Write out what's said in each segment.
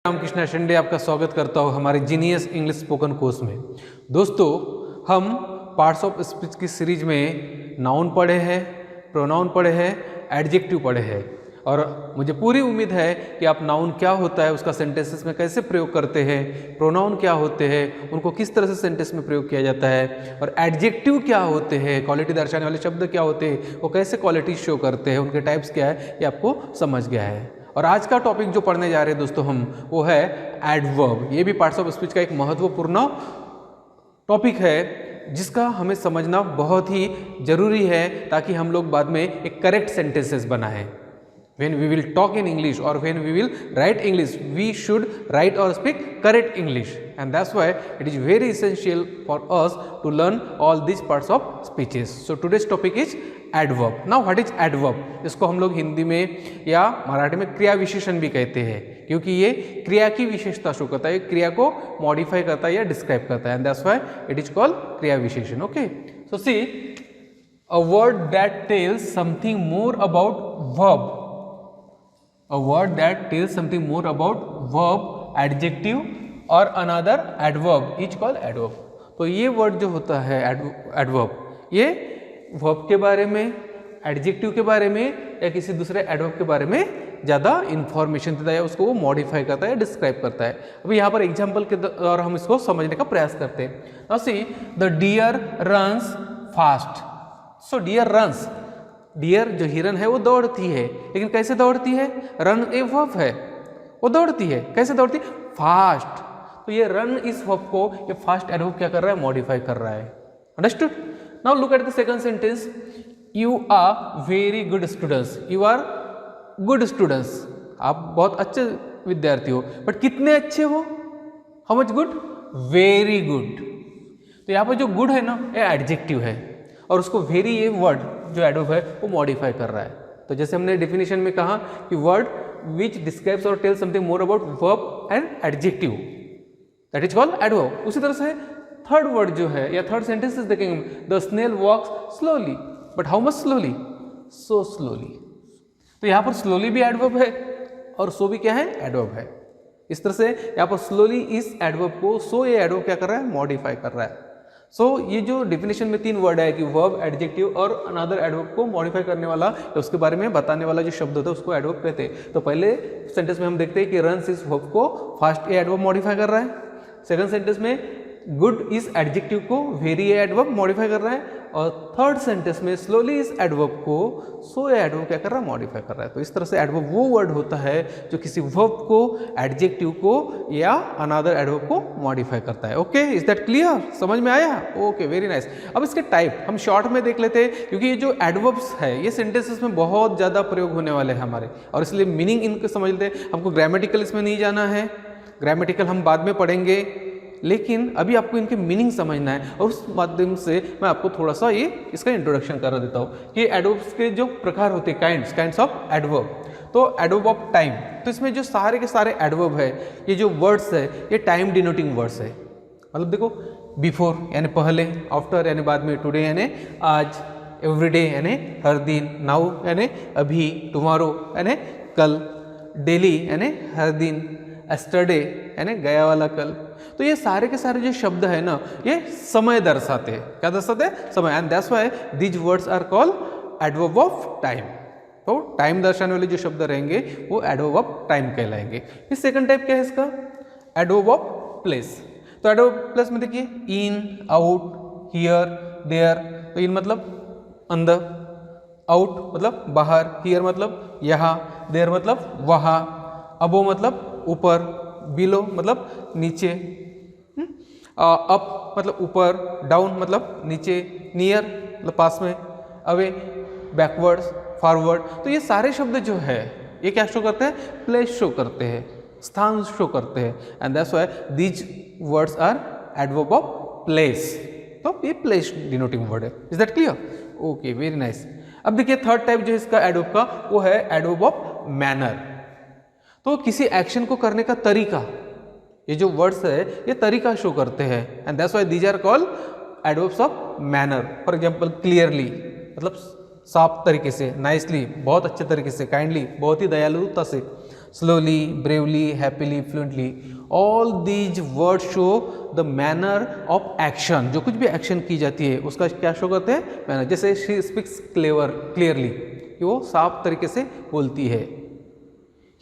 रामकृष्ण शिंदे आपका स्वागत करता हूँ हमारे जीनियस इंग्लिश स्पोकन कोर्स में। दोस्तों, हम पार्ट्स ऑफ स्पीच की सीरीज में नाउन पढ़े हैं, प्रोनाउन पढ़े हैं, एडजेक्टिव पढ़े हैं और मुझे पूरी उम्मीद है कि आप नाउन क्या होता है उसका सेंटेंसेस में कैसे प्रयोग करते हैं, प्रोनाउन क्या होते हैं उनको किस तरह से सेंटेंस में प्रयोग किया जाता है और एडजेक्टिव क्या होते हैं, क्वालिटी दर्शाने वाले शब्द क्या होते हैं, वो कैसे क्वालिटी शो करते हैं, उनके टाइप्स क्या है, ये आपको समझ गया है। और आज का टॉपिक जो पढ़ने जा रहे हैं दोस्तों हम, वो है एडवर्ब। ये भी पार्ट्स ऑफ स्पीच का एक महत्वपूर्ण टॉपिक है जिसका हमें समझना बहुत ही जरूरी है ताकि हम लोग बाद में एक करेक्ट सेंटेंसेस बनाएं। When we will talk in English or when we will write English, we should write or speak correct English, and that's why it is very essential for us to learn all these parts of speeches. So today's topic is adverb. Now what is adverb? इसको हम लोग हिंदी में या मराठी में क्रिया विशेषण भी कहते हैं क्योंकि ये क्रिया की विशेषता शो करता है, क्रिया को मॉडिफाई करता है या डिस्क्राइब करता है, and that's why it is called क्रिया विशेषण. Okay, so see, a word that tells something more about verb. A word that tells something more about verb, adjective और another adverb is called adverb. तो ये word जो होता है adverb, ये verb के बारे में, adjective के बारे में या किसी दूसरे adverb के बारे में ज़्यादा इंफॉर्मेशन देता है, उसको वो मॉडिफाई करता है, डिस्क्राइब करता है. अभी यहाँ पर एग्जाम्पल के द्वारा हम इसको समझने का प्रयास करते हैं. Now see, the deer runs fast. So deer runs. Deer जो हिरन है वो दौड़ती है, लेकिन कैसे दौड़ती है? रन ए वर्ब है, वो दौड़ती है. कैसे दौड़ती है? फास्ट. तो ये रन इस वर्ब को ये फास्ट एडवर्ब क्या कर रहा है? मॉडिफाई कर रहा है. Understood? Now look at the second sentence. You are very good students. You are good students. आप बहुत अच्छे विद्यार्थी हो, बट कितने अच्छे हो? How much good? Very good. तो यहाँ पर जो गुड है ना, ये एडजेक्टिव है और उसको वेरी ये वर्ड जो एडवर्ब है वो मॉडिफाई कर रहा है. तो जैसे हमने डेफिनेशन में कहा कि वर्ड विच डिस्क्राइब्स और tells something more about verb and adjective, that is called adverb. उसी तरह से थर्ड वर्ड जो है या थर्ड सेंटेंसेस देखेंगे, the snail walks slowly. But how much slowly? So slowly. तो यहाँ पर स्लोली भी एडवर्ब है और सो भी क्या है? एडवर्ब है. इस तरह से यहाँ पर स्लोली इस एडवर्ब को सो ये एडवर्ब क्या कर रहा है? मॉडिफाई कर रहा है. सो ये जो डिफिनेशन में तीन वर्ड है कि वर्ब, एडजेक्टिव और अनदर एडवर्ब को मॉडिफाई करने वाला या उसके बारे में बताने वाला जो शब्द होता है उसको एडवर्ब कहते हैं. तो पहले सेंटेंस में हम देखते हैं कि रन्स इस वर्ब को फास्ट ए एडवर्ब मॉडिफाई कर रहा है. सेकंड सेंटेंस में गुड इस एडजेक्टिव को वेरी ए एडवर्ब मॉडिफाई कर रहा है और थर्ड सेंटेंस में स्लोली इस एडवर्ब को सो ए एडवर्ब क्या कर रहा है? मॉडिफाई कर रहा है. तो इस तरह से एडवर्ब वो वर्ड होता है जो किसी वर्ब को, एडजेक्टिव को या अनदर एडवर्ब को मॉडिफाई करता है. Okay, is that clear? समझ में आया? Okay, very nice. अब इसके टाइप हम शॉर्ट में देख लेते हैं क्योंकि ये जो एडवर्ब्स है ये सेंटेंसेस में बहुत ज़्यादा प्रयोग होने वाले हैं हमारे, और इसलिए मीनिंग इनको समझ लेते हैं. हमको ग्रामेटिकल इसमें नहीं जाना है, ग्रामेटिकल हम बाद में पढ़ेंगे, लेकिन अभी आपको इनके मीनिंग समझना है और उस माध्यम से मैं आपको थोड़ा सा ये इसका इंट्रोडक्शन करा देता हूँ कि एडवर्ब्स के जो प्रकार होते हैं, काइंड्स ऑफ एडवर्ब. तो एडवर्ब ऑफ टाइम, तो इसमें जो सारे के सारे एडवर्ब है, ये जो वर्ड्स है ये टाइम डिनोटिंग वर्ड्स है. मतलब देखो, बिफोर यानी पहले, आफ्टर यानी बाद में, टुडे यानी आज, एवरीडे यानी हर दिन, नाउ यानी अभी, टुमारो यानी कल, डेली यानी हर दिन, एस्टरडे यानी गया वाला कल. तो ये सारे के सारे जो शब्द है ना, ये समय दर्शाते हैं. क्या दर्शाते हैं? समय. And that's why these words are called adverb of time. तो टाइम दर्शाने वाले जो शब्द रहेंगे वो एडवर्ब ऑफ टाइम कहलाएंगे. फिर सेकंड टाइप क्या है इसका? Adverb of place. तो एडवर्ब प्लेस में देखिए, इन, आउट, हियर, देयर. तो इन मतलब अंदर, आउट मतलब बाहर, हियर मतलब यहाँ, देयर मतलब वहाँ, अबो मतलब ऊपर, बिलो मतलब नीचे, अप मतलब ऊपर, डाउन मतलब नीचे, नियर मतलब पास में, अवे, बैकवर्ड्स, फॉरवर्ड. तो ये सारे शब्द जो है ये क्या शो करते हैं? प्लेस शो करते हैं, स्थान शो करते हैं. And that's why these words are adverb of place. तो ये प्लेस डिनोटिंग वर्ड है. Is that clear? Okay, very nice. अब देखिए थर्ड टाइप जो इसका एडवर्ब का वो है एडवर्ब ऑफ मैनर. तो किसी एक्शन को करने का तरीका, ये जो वर्ड्स है ये तरीका शो करते हैं. And that's why these are called adverbs of manner. For example, clearly मतलब साफ तरीके से, नाइसली बहुत अच्छे तरीके से, काइंडली बहुत ही दयालुता से. slowly, bravely, happily, fluently. All these words show the manner of action. जो कुछ भी एक्शन की जाती है उसका क्या शो करते हैं? मैनर. जैसे she speaks clearly, कि वो साफ तरीके से बोलती है.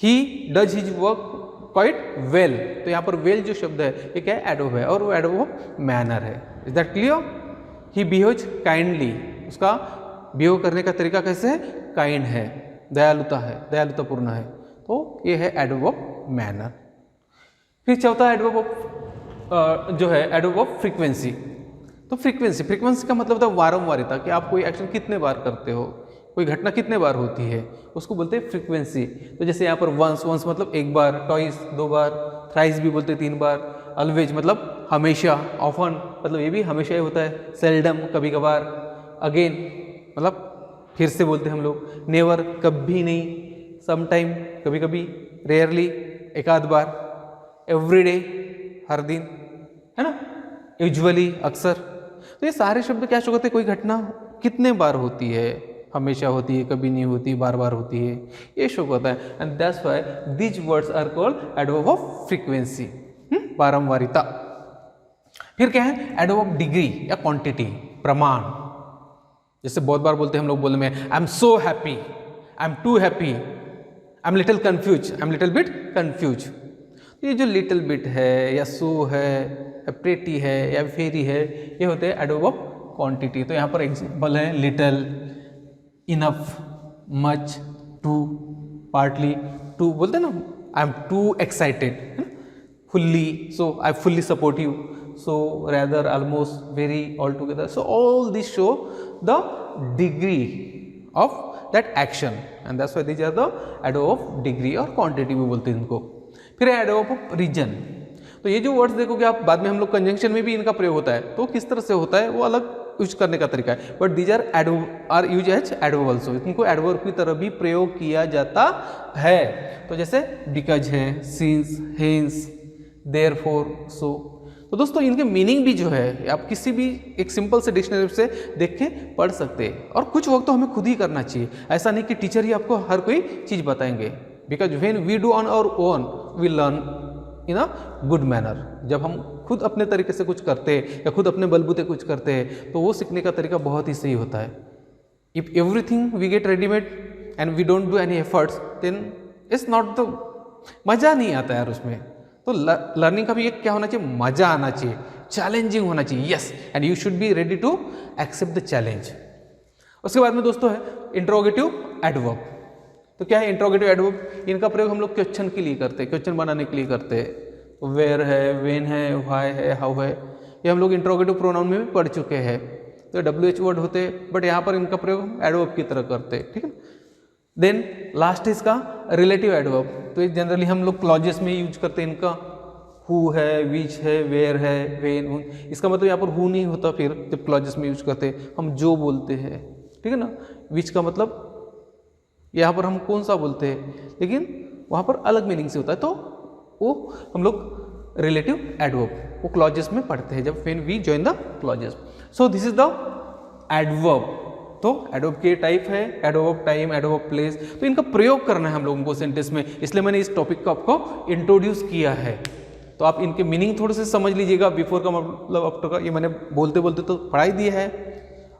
He does his work quite well. तो यहाँ पर well जो शब्द है ये क्या है? एडवर्ब है और वो एडवर्ब मैनर है. Is that clear? He behaves kindly. उसका बिहेव करने का तरीका कैसे है? काइंड है, दयालुता है, दयालुतापूर्ण है. तो ये है एडवर्ब ऑफ मैनर. फिर चौथा एडवर्ब ऑफ जो है एडवर्ब ऑफ फ्रीक्वेंसी. तो फ्रीक्वेंसी का मतलब होता है वारंवारिता, कि आप कोई एक्शन कितने बार करते हो, कोई घटना कितने बार होती है, उसको बोलते हैं फ्रीक्वेंसी. तो जैसे यहाँ पर वंस मतलब एक बार, ट्वाइस 2 बार, थ्राइस भी बोलते हैं 3 बार, ऑलवेज मतलब हमेशा, ऑफन मतलब ये भी हमेशा ही होता है, सेल्डम कभी कभार, अगेन मतलब फिर से बोलते हैं हम लोग, नेवर कभी नहीं, समटाइम कभी कभी, रेयरली एक आध बार, एवरीडे हर दिन, है ना, यूजुअली अक्सर. तो ये सारे शब्द क्या शो करते हैं? कोई घटना कितने बार होती है, हमेशा होती है, कभी नहीं होती, बार बार होती है, ये शो करता है. And that's why these words are called adverb of frequency, वारंवारिता. फिर क्या है? एडवर्ब ऑफ डिग्री या क्वांटिटी, प्रमाण. जैसे बहुत बार बोलते हैं हम लोग बोलने में, I am so happy, I am too happy, I am little confuse, I am little bit confuse. ये जो लिटिल बिट है या सो है या प्रेटी है या वेरी है, ये होते हैं एडवर्ब ऑफ क्वांटिटी. तो यहाँ पर एग्जाम्पल है little, enough, much, too, partly. Too बोलते हैं ना, I am too excited, fully, so I fully support you, so rather, almost, very, altogether. So all these show the degree of that action, and that's why these are the adverb of degree और quantity भी बोलते हैं इनको. फिर है adverb of region. तो ये जो वर्ड्स देखोगे आप, बाद में हम लोग कंजंक्शन में भी इनका प्रयोग होता है. तो किस तरह से होता है वो अलग यूज करने का तरीका है, but these are use as adverb also. इनको एडवर्ब की तरह भी प्रयोग किया जाता है. तो जैसे बिकॉज है, सिंस, हेंस, देयरफॉर, सो. तो दोस्तों इनके मीनिंग भी जो है आप किसी भी एक सिंपल से डिक्शनरी से देख के पढ़ सकते हैं. और कुछ वक्त तो हमें खुद ही करना चाहिए, ऐसा नहीं कि टीचर ही आपको हर कोई चीज़ बताएंगे. Because when we do on our own we learn in a good manner. जब हम खुद अपने तरीके से कुछ करते हैं या खुद अपने बलबूते कुछ करते हैं तो वो सीखने का तरीका बहुत ही सही होता है. If everything we get readymade and we don't do any efforts, then it's not the, मज़ा नहीं आता यार उसमें. तो लर्निंग का भी एक क्या होना चाहिए? मजा आना चाहिए, चैलेंजिंग होना चाहिए. Yes, and you should be ready to accept the challenge. उसके बाद में दोस्तों है इंट्रोगेटिव एडवर्ब. तो क्या है इंट्रोगेटिव एडवर्ब? इनका प्रयोग हम लोग क्वेश्चन के लिए करते हैं, क्वेश्चन बनाने के लिए करते हैं. तो वेयर है, वेन है, व्हाई है, हाउ है, ये हम लोग इंट्रोगेटिव प्रोनाउन में भी पढ़ चुके हैं. तो WH वर्ड होते हैं, बट यहाँ पर इनका प्रयोग एडवर्ब की तरह करते हैं. ठीक है. देन लास्ट इसका रिलेटिव एडवर्ब. तो ये जनरली हम लोग क्लॉजेस में यूज करते हैं इनका. हु है, विच है, वेयर है, वेन. इसका मतलब यहाँ पर हु नहीं होता फिर जब क्लॉजेस में यूज करते हैं. हम जो बोलते हैं, ठीक है ना. विच का मतलब यहाँ पर हम कौन सा बोलते हैं, लेकिन वहाँ पर अलग मीनिंग से होता है. तो वो हम लोग रिलेटिव एडवर्ब वो क्लॉजेस में पढ़ते हैं जब when we join the clauses. So this is the adverb. तो एडवर्ब के टाइप है, adverb of time, adverb of place. तो इनका प्रयोग करना है हम लोगों को सेंटेंस में, इसलिए मैंने इस टॉपिक को आपको इंट्रोड्यूस किया है. तो आप इनके मीनिंग थोड़े से समझ लीजिएगा. बिफोर का मतलब आफ्टर का, ये मैंने बोलते बोलते तो पढ़ाई दिया है,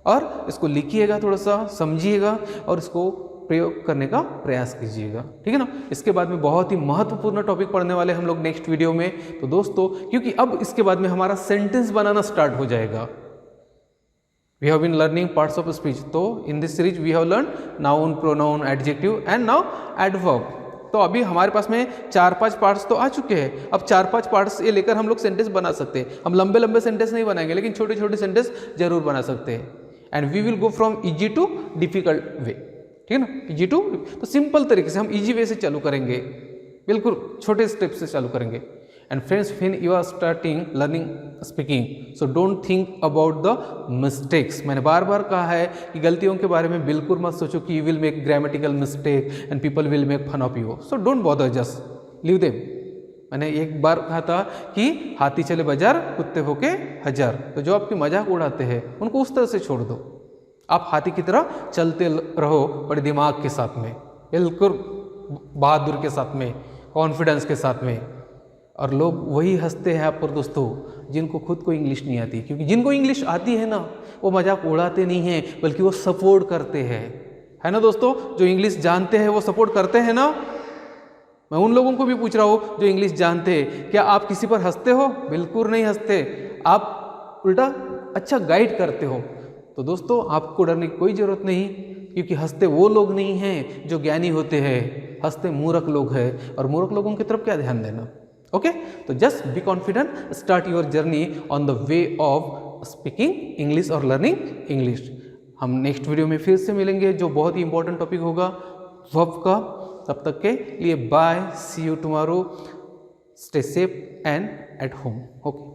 और इसको लिखिएगा, थोड़ा सा समझिएगा और इसको प्रयोग करने का प्रयास कीजिएगा. ठीक है ना. इसके बाद में बहुत ही महत्वपूर्ण टॉपिक पढ़ने वाले हम लोग नेक्स्ट वीडियो में. तो दोस्तों क्योंकि अब इसके बाद में हमारा सेंटेंस बनाना स्टार्ट हो जाएगा. We have been learning parts of speech. तो in this series we have learned noun, pronoun, adjective and now adverb. तो अभी हमारे पास में 4-5 पार्ट्स तो आ चुके हैं. अब 4-5 पार्ट्स ये लेकर हम लोग सेंटेंस बना सकते हैं. हम लंबे लंबे सेंटेंस नहीं बनाएंगे, लेकिन छोटे छोटे सेंटेंस जरूर बना सकते हैं. And we will go from easy to difficult way. ठीक है ना. इजी टू, तो सिंपल तरीके से हम इजी वे से चालू करेंगे, बिल्कुल छोटे स्टेप से चालू करेंगे. And friends, when you are starting learning speaking, so don't think about the mistakes. मैंने बार बार कहा है कि गलतियों के बारे में बिल्कुल मत सोचो कि you will make grammatical mistake and people will make fun of you. So don't bother, just leave them. मैंने एक बार कहा था कि हाथी चले बाजार, कुत्ते होके हजार. तो जो आपकी मजाक उड़ाते हैं उनको उस तरह से छोड़ दो. आप हाथी की तरह चलते रहो बड़े दिमाग के साथ में, बिल्कुल बहादुर के साथ में, कॉन्फिडेंस के साथ में। और लोग वही हंसते हैं आप पर दोस्तों जिनको खुद को इंग्लिश नहीं आती, क्योंकि जिनको इंग्लिश आती है ना वो मजाक उड़ाते नहीं हैं बल्कि वो सपोर्ट करते हैं, है ना दोस्तों। जो इंग्लिश जानते हैं वो सपोर्ट करते हैं ना। मैं उन लोगों को भी पूछ रहा हूँ जो इंग्लिश जानते हैं, क्या आप किसी पर हंसते हो? बिल्कुल नहीं हंसते, आप उल्टा अच्छा गाइड करते हो। तो दोस्तों आपको डरने की कोई ज़रूरत नहीं, क्योंकि हंसते वो लोग नहीं हैं जो ज्ञानी होते हैं, हंसते मूर्ख लोग हैं, और मूर्ख लोगों की तरफ क्या ध्यान देना। ओके, तो just be confident, start your journey on the way of speaking English और लर्निंग इंग्लिश। हम नेक्स्ट वीडियो में फिर से मिलेंगे जो बहुत ही इंपॉर्टेंट टॉपिक होगा वर्ब का। तब तक के लिए bye, see you tomorrow, stay safe and at home. Okay.